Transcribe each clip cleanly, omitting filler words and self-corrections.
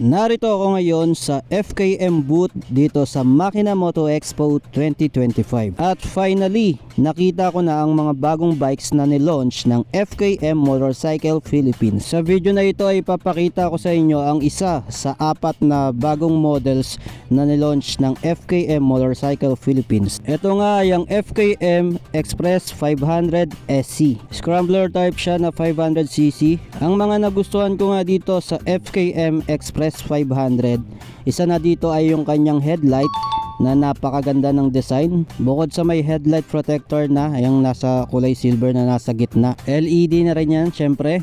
Narito ako ngayon sa FKM booth dito sa Makina Moto Expo 2025. At finally, nakita ko na ang mga bagong bikes na nilaunch ng FKM Motorcycle Philippines. Sa video na ito ay papakita ko sa inyo ang isa sa 4 na bagong models na nilaunch ng FKM Motorcycle Philippines. Ito nga yung FKM Express 500 SC. Scrambler type siya na 500cc. Ang mga nagustuhan ko nga dito sa FKM Express 500, isa na dito ay yung kanyang headlight na napakaganda ng design. Bukod sa may headlight protector na yung nasa kulay silver na nasa gitna, LED na rin yan syempre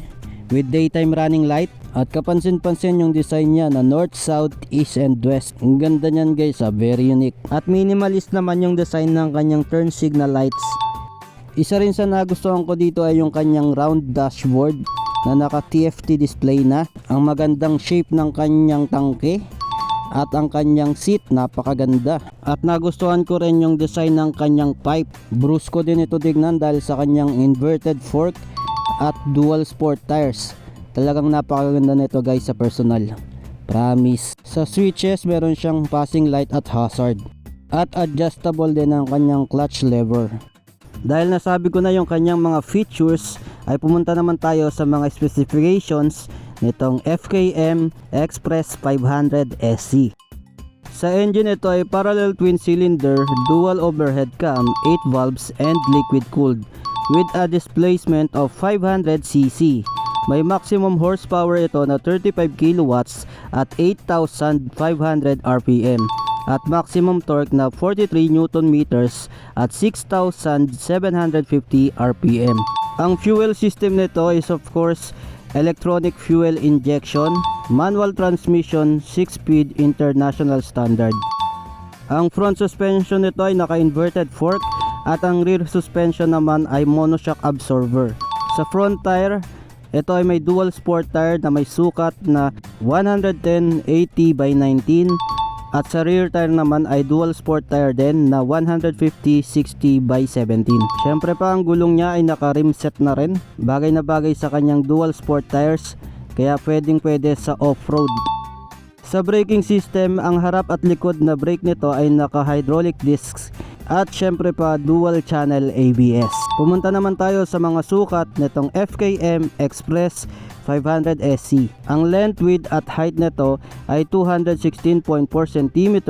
with daytime running light. At kapansin-pansin yung design niya na north, south, east and west. Ang ganda niyan guys, very unique. At minimalist naman yung design ng kanyang turn signal lights. Isa rin sa nagustuhan ko dito ay yung kanyang round dashboard na naka TFT display na. Ang magandang shape ng kanyang tangke at ang kanyang seat napakaganda. At nagustuhan ko rin yung design ng kanyang pipe. Brusco din ito tignan dahil sa kanyang inverted fork at dual sport tires. Talagang napakaganda nito guys sa personal, promise. Sa switches meron siyang passing light at hazard. At adjustable din ang kanyang clutch lever. Dahil nasabi ko na yung kanyang mga features, ay pumunta naman tayo sa mga specifications nitong FKM Express 500 SC. Sa engine ito ay parallel twin cylinder, dual overhead cam, 8 valves and liquid cooled with a displacement of 500cc. May maximum horsepower ito na 35 kilowatts at 8,500 RPM. At maximum torque na 43 Newton meters at 6,750 RPM. Ang fuel system nito is of course electronic fuel injection, manual transmission, 6-speed international standard. Ang front suspension nito ay naka-inverted fork at ang rear suspension naman ay monoshock absorber. Sa front tire, ito ay may dual sport tire na may sukat na 110/80 by 19. At sa rear tire naman ay dual sport tire din na 150/60 by 17. Syempre pa ang gulong niya ay naka rim set na rin. Bagay na bagay sa kanyang dual sport tires, kaya pwede sa off-road. Sa braking system, ang harap at likod na brake nito ay naka hydraulic discs. At syempre pa dual channel ABS. Pumunta naman tayo sa mga sukat nitong FKM Express 500 SC. Ang length, width at height nito ay 216.4 cm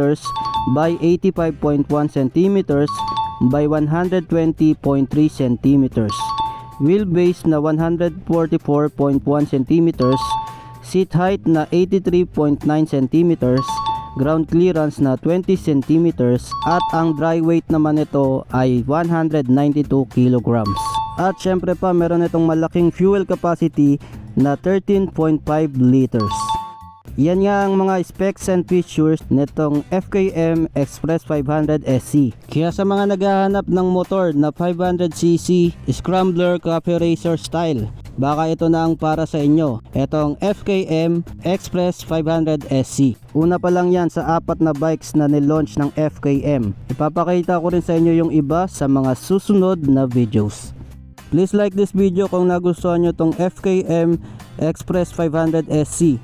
by 85.1 cm by 120.3 cm. Wheelbase na 144.1 cm. Seat height na 83.9 cm. Ground clearance na 20 cm at ang dry weight naman nito ay 192 kg. At syempre pa meron itong malaking fuel capacity na 13.5 liters. Yan nga ang mga specs and features nitong FKM Express 500 SC. Kaya sa mga naghahanap ng motor na 500cc Scrambler Cafe Racer style, baka ito na ang para sa inyo, itong FKM Express 500 SC. Una pa lang yan sa 4 na bikes na nilaunch ng FKM. Ipapakita ko rin sa inyo yung iba sa mga susunod na videos. Please like this video kung nagustuhan nyo tong FKM Express 500 SC.